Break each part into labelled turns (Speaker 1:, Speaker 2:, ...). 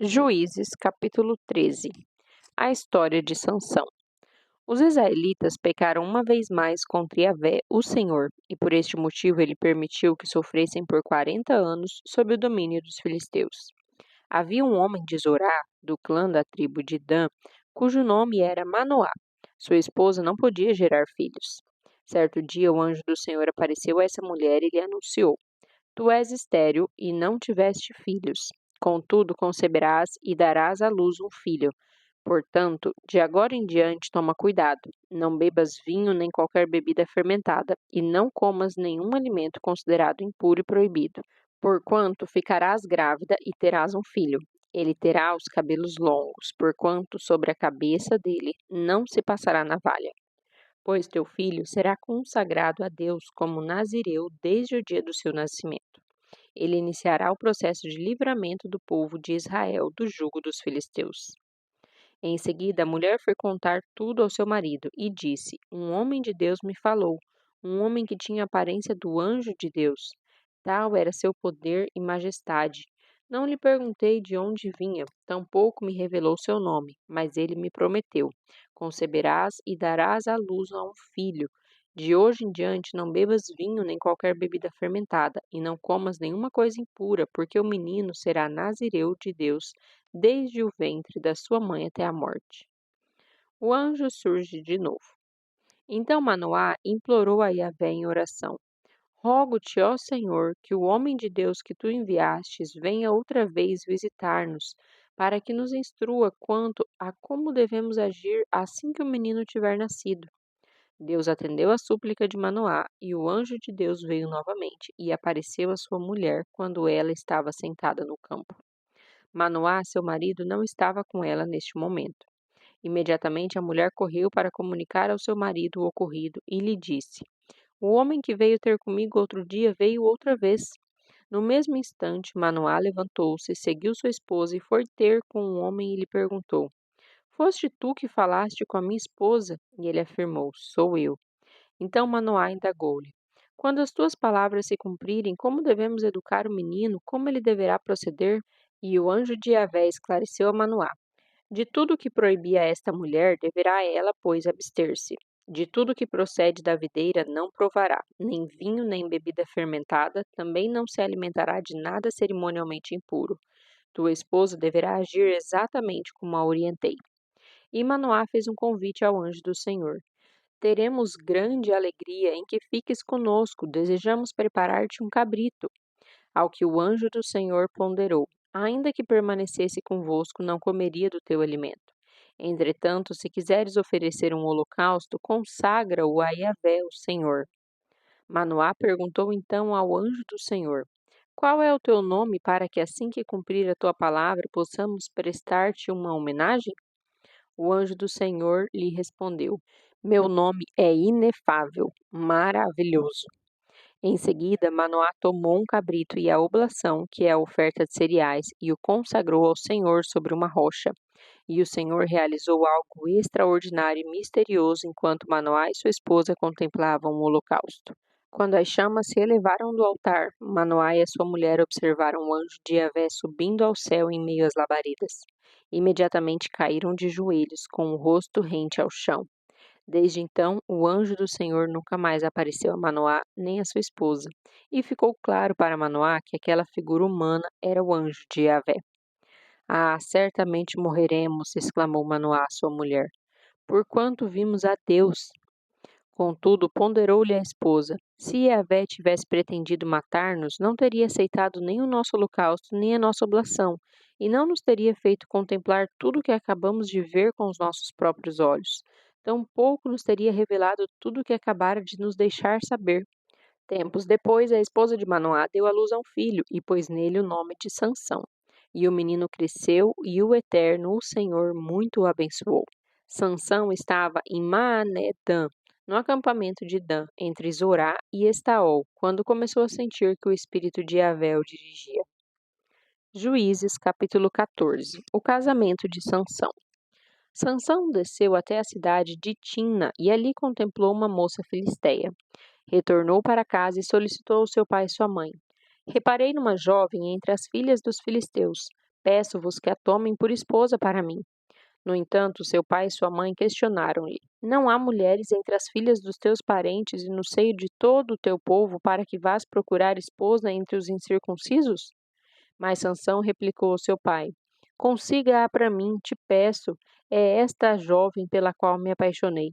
Speaker 1: Juízes, capítulo 13. A história de Sansão. Os israelitas pecaram uma vez mais contra Yahvé, o Senhor, e por este motivo ele permitiu que sofressem por 40 anos sob o domínio dos filisteus. Havia um homem de Zorá, do clã da tribo de Dan, cujo nome era Manoá. Sua esposa não podia gerar filhos. Certo dia o anjo do Senhor apareceu a essa mulher e lhe anunciou: Tu és estéril e não tiveste filhos. Contudo, conceberás e darás à luz um filho. Portanto, de agora em diante toma cuidado. Não bebas vinho nem qualquer bebida fermentada, e não comas nenhum alimento considerado impuro e proibido. Porquanto ficarás grávida e terás um filho. Ele terá os cabelos longos, porquanto sobre a cabeça dele não se passará navalha. Pois teu filho será consagrado a Deus como nazireu desde o dia do seu nascimento. Ele iniciará o processo de livramento do povo de Israel do jugo dos filisteus. Em seguida, a mulher foi contar tudo ao seu marido e disse: Um homem de Deus me falou, um homem que tinha a aparência do anjo de Deus. Tal era seu poder e majestade. Não lhe perguntei de onde vinha, tampouco me revelou seu nome, mas ele me prometeu: Conceberás e darás à luz a um filho. De hoje em diante não bebas vinho nem qualquer bebida fermentada, e não comas nenhuma coisa impura, porque o menino será nazireu de Deus desde o ventre da sua mãe até a morte. O anjo surge de novo. Então Manoá implorou a Yahvé em oração: Rogo-te, ó Senhor, que o homem de Deus que tu enviastes venha outra vez visitar-nos, para que nos instrua quanto a como devemos agir assim que o menino tiver nascido. Deus atendeu a súplica de Manoá, e o anjo de Deus veio novamente e apareceu à sua mulher quando ela estava sentada no campo. Manoá, seu marido, não estava com ela neste momento. Imediatamente a mulher correu para comunicar ao seu marido o ocorrido e lhe disse: O homem que veio ter comigo outro dia veio outra vez. No mesmo instante, Manoá levantou-se, seguiu sua esposa e foi ter com o homem e lhe perguntou: Foste tu que falaste com a minha esposa? E ele afirmou: Sou eu. Então Manoá indagou-lhe: Quando as tuas palavras se cumprirem, como devemos educar o menino? Como ele deverá proceder? E o anjo de Yahvé esclareceu a Manoá: De tudo que proibia esta mulher, deverá ela, pois, abster-se. De tudo que procede da videira não provará, nem vinho, nem bebida fermentada, também não se alimentará de nada cerimonialmente impuro. Tua esposa deverá agir exatamente como a orientei. E Manoá fez um convite ao anjo do Senhor. Teremos grande alegria em que fiques conosco, desejamos preparar-te um cabrito. Ao que o anjo do Senhor ponderou: Ainda que permanecesse convosco, não comeria do teu alimento. Entretanto, se quiseres oferecer um holocausto, consagra-o a Yahvé, o Senhor. Manoá perguntou então ao anjo do Senhor: Qual é o teu nome, para que assim que cumprir a tua palavra possamos prestar-te uma homenagem? O anjo do Senhor lhe respondeu: Meu nome é inefável, maravilhoso. Em seguida, Manoá tomou um cabrito e a oblação, que é a oferta de cereais, e o consagrou ao Senhor sobre uma rocha. E o Senhor realizou algo extraordinário e misterioso enquanto Manoá e sua esposa contemplavam o holocausto. Quando as chamas se elevaram do altar, Manoá e a sua mulher observaram o anjo de Yahvé subindo ao céu em meio às labaredas. Imediatamente caíram de joelhos, com o rosto rente ao chão. Desde então, o anjo do Senhor nunca mais apareceu a Manoá nem a sua esposa, e ficou claro para Manoá que aquela figura humana era o anjo de Yahvé. Ah, certamente morreremos, exclamou Manoá à sua mulher, porquanto vimos a Deus. Contudo, ponderou-lhe a esposa: se Yahvé tivesse pretendido matar-nos, não teria aceitado nem o nosso holocausto, nem a nossa oblação, e não nos teria feito contemplar tudo o que acabamos de ver com os nossos próprios olhos. Tampouco nos teria revelado tudo o que acabara de nos deixar saber. Tempos depois, a esposa de Manoá deu à luz a um filho e pôs nele o nome de Sansão. E o menino cresceu e o Eterno, o Senhor, muito o abençoou. Sansão estava em Maanedã, no acampamento de Dan, entre Zorá e Estaol, quando começou a sentir que o espírito de Yahvé o dirigia. Juízes, capítulo 14. O casamento de Sansão. Sansão desceu até a cidade de Timna e ali contemplou uma moça filisteia. Retornou para casa e solicitou ao seu pai e sua mãe: Reparei numa jovem entre as filhas dos filisteus. Peço-vos que a tomem por esposa para mim. No entanto, seu pai e sua mãe questionaram-lhe: Não há mulheres entre as filhas dos teus parentes e no seio de todo o teu povo para que vás procurar esposa entre os incircuncisos? Mas Sansão replicou ao seu pai: Consiga-a para mim, te peço, é esta a jovem pela qual me apaixonei.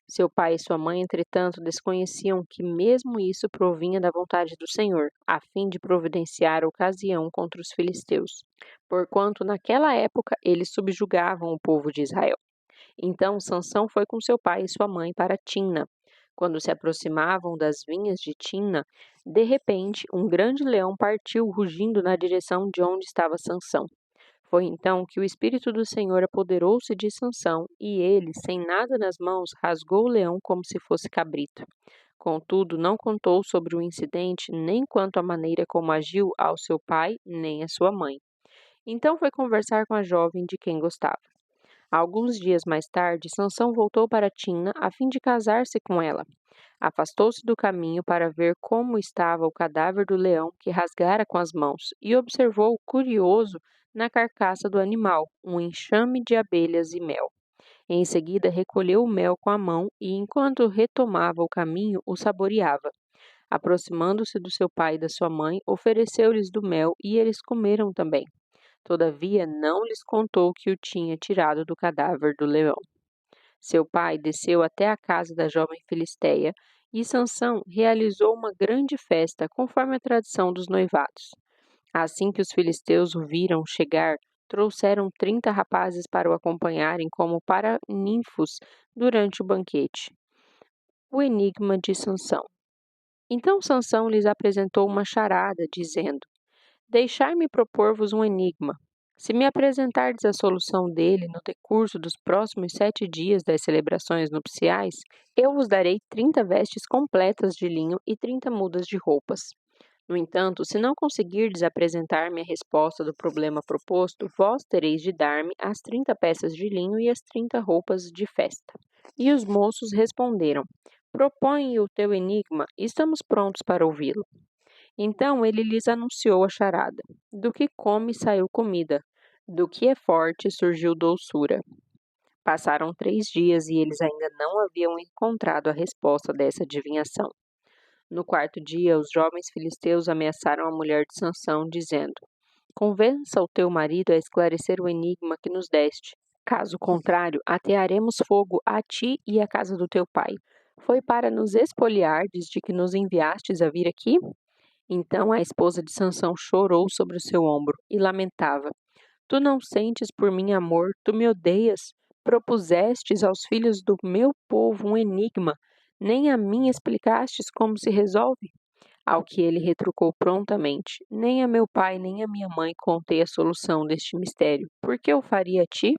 Speaker 1: Seu pai e sua mãe, entretanto, desconheciam que mesmo isso provinha da vontade do Senhor, a fim de providenciar ocasião contra os filisteus, porquanto naquela época eles subjugavam o povo de Israel. Então Sansão foi com seu pai e sua mãe para Timna. Quando se aproximavam das vinhas de Timna, de repente um grande leão partiu rugindo na direção de onde estava Sansão. Foi então que o Espírito do Senhor apoderou-se de Sansão, e ele, sem nada nas mãos, rasgou o leão como se fosse cabrito. Contudo, não contou sobre o incidente, nem quanto à maneira como agiu ao seu pai, nem à sua mãe. Então foi conversar com a jovem de quem gostava. Alguns dias mais tarde, Sansão voltou para Timna a fim de casar-se com ela. Afastou-se do caminho para ver como estava o cadáver do leão que rasgara com as mãos e observou, curioso, na carcaça do animal, um enxame de abelhas e mel. Em seguida, recolheu o mel com a mão e, enquanto retomava o caminho, o saboreava. Aproximando-se do seu pai e da sua mãe, ofereceu-lhes do mel e eles comeram também. Todavia, não lhes contou que o tinha tirado do cadáver do leão. Seu pai desceu até a casa da jovem filisteia e Sansão realizou uma grande festa, conforme a tradição dos noivados. Assim que os filisteus o viram chegar, trouxeram 30 rapazes para o acompanharem como paraninfos durante o banquete. O enigma de Sansão. Então Sansão lhes apresentou uma charada, dizendo: Deixai-me propor-vos um enigma. Se me apresentardes a solução dele no decurso dos próximos 7 dias das celebrações nupciais, eu vos darei 30 vestes completas de linho e 30 mudas de roupas. No entanto, se não conseguirdes apresentar-me a resposta do problema proposto, vós tereis de dar-me as 30 peças de linho e as 30 roupas de festa. E os moços responderam: Propõe o teu enigma, estamos prontos para ouvi-lo. Então ele lhes anunciou a charada: Do que come saiu comida, do que é forte surgiu doçura. Passaram 3 dias e eles ainda não haviam encontrado a resposta dessa adivinhação. No quarto dia, os jovens filisteus ameaçaram a mulher de Sansão, dizendo: Convença o teu marido a esclarecer o enigma que nos deste. Caso contrário, atearemos fogo a ti e à casa do teu pai. Foi para nos espoliardes de que nos enviastes a vir aqui? Então a esposa de Sansão chorou sobre o seu ombro e lamentava: Tu não sentes por mim amor, tu me odeias. Propusestes aos filhos do meu povo um enigma, nem a mim explicastes como se resolve? Ao que ele retrucou prontamente: Nem a meu pai nem a minha mãe contei a solução deste mistério. Por que eu faria a ti?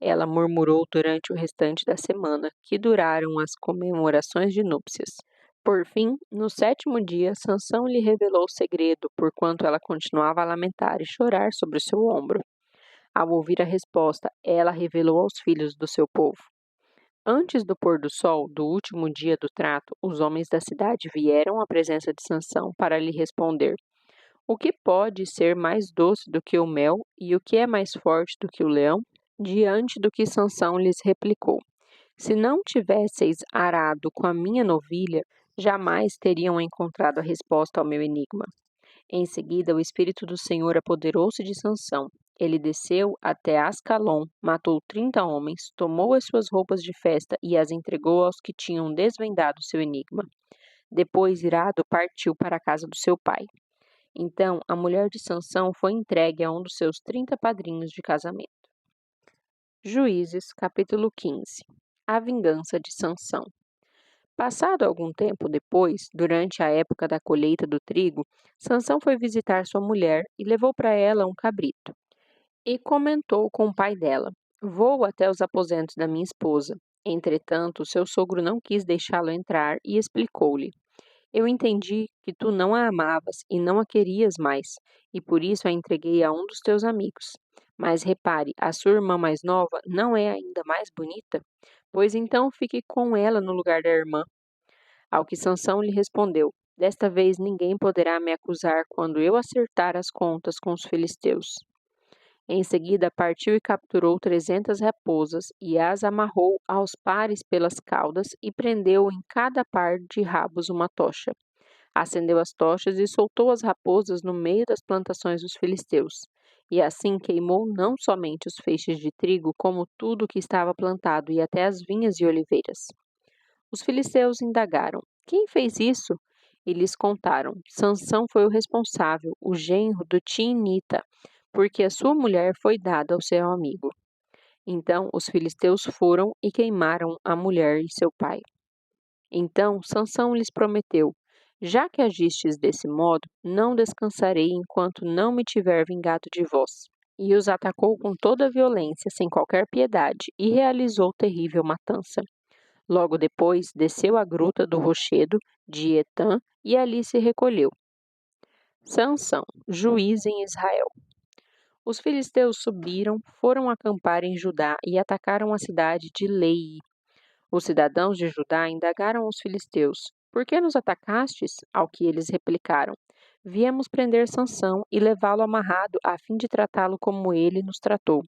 Speaker 1: Ela murmurou durante o restante da semana, que duraram as comemorações de núpcias. Por fim, no 7º dia, Sansão lhe revelou o segredo, porquanto ela continuava a lamentar e chorar sobre o seu ombro. Ao ouvir a resposta, ela revelou aos filhos do seu povo. Antes do pôr do sol do último dia do trato, os homens da cidade vieram à presença de Sansão para lhe responder: O que pode ser mais doce do que o mel e o que é mais forte do que o leão? Diante do que Sansão lhes replicou: Se não tivesseis arado com a minha novilha, jamais teriam encontrado a resposta ao meu enigma. Em seguida, o Espírito do Senhor apoderou-se de Sansão. Ele desceu até Ascalon, matou 30 homens, tomou as suas roupas de festa e as entregou aos que tinham desvendado seu enigma. Depois, irado, partiu para a casa do seu pai. Então, a mulher de Sansão foi entregue a um dos seus 30 padrinhos de casamento. Juízes, capítulo 15. A vingança de Sansão. Passado algum tempo depois, durante a época da colheita do trigo, Sansão foi visitar sua mulher e levou para ela um cabrito. E comentou com o pai dela: Vou até os aposentos da minha esposa. Entretanto, seu sogro não quis deixá-lo entrar e explicou-lhe: Eu entendi que tu não a amavas e não a querias mais, e por isso a entreguei a um dos teus amigos. Mas repare, a sua irmã mais nova não é ainda mais bonita? Pois então fique com ela no lugar da irmã. Ao que Sansão lhe respondeu: Desta vez ninguém poderá me acusar quando eu acertar as contas com os filisteus. Em seguida, partiu e capturou 300 raposas e as amarrou aos pares pelas caudas e prendeu em cada par de rabos uma tocha. Acendeu as tochas e soltou as raposas no meio das plantações dos filisteus. E assim queimou não somente os feixes de trigo, como tudo o que estava plantado e até as vinhas e oliveiras. Os filisteus indagaram: Quem fez isso? E lhes contaram: Sansão foi o responsável, o genro do Timnita, porque a sua mulher foi dada ao seu amigo. Então os filisteus foram e queimaram a mulher e seu pai. Então Sansão lhes prometeu: Já que agistes desse modo, não descansarei enquanto não me tiver vingado de vós. E os atacou com toda a violência, sem qualquer piedade, e realizou terrível matança. Logo depois, desceu à gruta do rochedo de Etã e ali se recolheu. Sansão, juiz em Israel. Os filisteus subiram, foram acampar em Judá e atacaram a cidade de Lei. Os cidadãos de Judá indagaram os filisteus: Por que nos atacastes? Ao que eles replicaram: Viemos prender Sansão e levá-lo amarrado a fim de tratá-lo como ele nos tratou.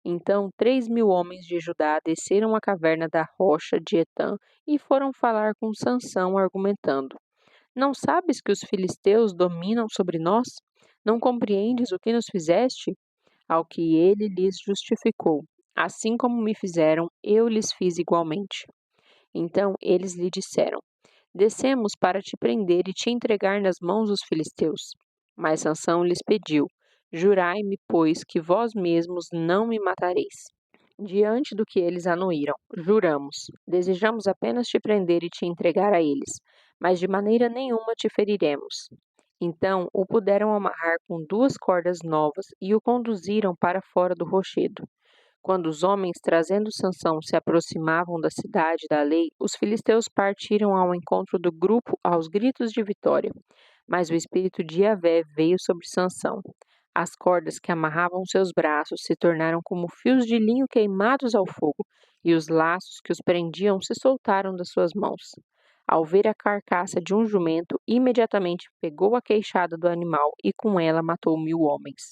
Speaker 1: Então 3.000 homens de Judá desceram à caverna da rocha de Etã e foram falar com Sansão, argumentando: Não sabes que os filisteus dominam sobre nós? Não compreendes o que nos fizeste? Ao que ele lhes justificou: Assim como me fizeram, eu lhes fiz igualmente. Então eles lhe disseram: Descemos para te prender e te entregar nas mãos dos filisteus. Mas Sansão lhes pediu: Jurai-me, pois, que vós mesmos não me matareis. Diante do que eles anuíram, juramos: Desejamos apenas te prender e te entregar a eles, mas de maneira nenhuma te feriremos. Então o puderam amarrar com 2 cordas novas e o conduziram para fora do rochedo. Quando os homens trazendo Sansão se aproximavam da cidade da lei, os filisteus partiram ao encontro do grupo aos gritos de vitória. Mas o espírito de Yahvé veio sobre Sansão. As cordas que amarravam seus braços se tornaram como fios de linho queimados ao fogo, e os laços que os prendiam se soltaram das suas mãos. Ao ver a carcaça de um jumento, imediatamente pegou a queixada do animal e com ela matou 1.000 homens.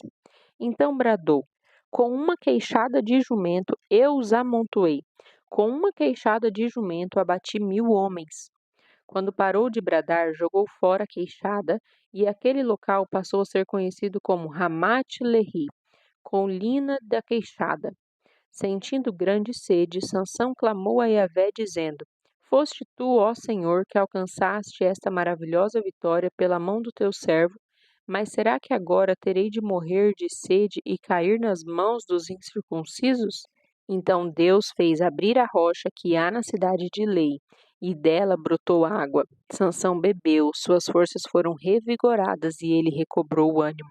Speaker 1: Então bradou: Com uma queixada de jumento eu os amontoei. Com uma queixada de jumento abati 1.000 homens. Quando parou de bradar, jogou fora a queixada, e aquele local passou a ser conhecido como Ramat-Lehi, colina da queixada. Sentindo grande sede, Sansão clamou a Yahvé, dizendo: Foste tu, ó Senhor, que alcançaste esta maravilhosa vitória pela mão do teu servo, mas será que agora terei de morrer de sede e cair nas mãos dos incircuncisos? Então Deus fez abrir a rocha que há na cidade de Lei, e dela brotou água. Sansão bebeu, suas forças foram revigoradas e ele recobrou o ânimo.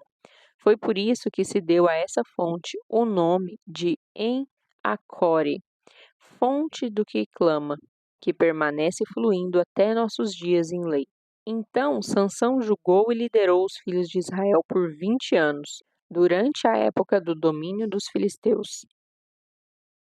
Speaker 1: Foi por isso que se deu a essa fonte o nome de En-Acore, fonte do que clama, que permanece fluindo até nossos dias em Lei. Então Sansão julgou e liderou os filhos de Israel por 20 anos, durante a época do domínio dos filisteus.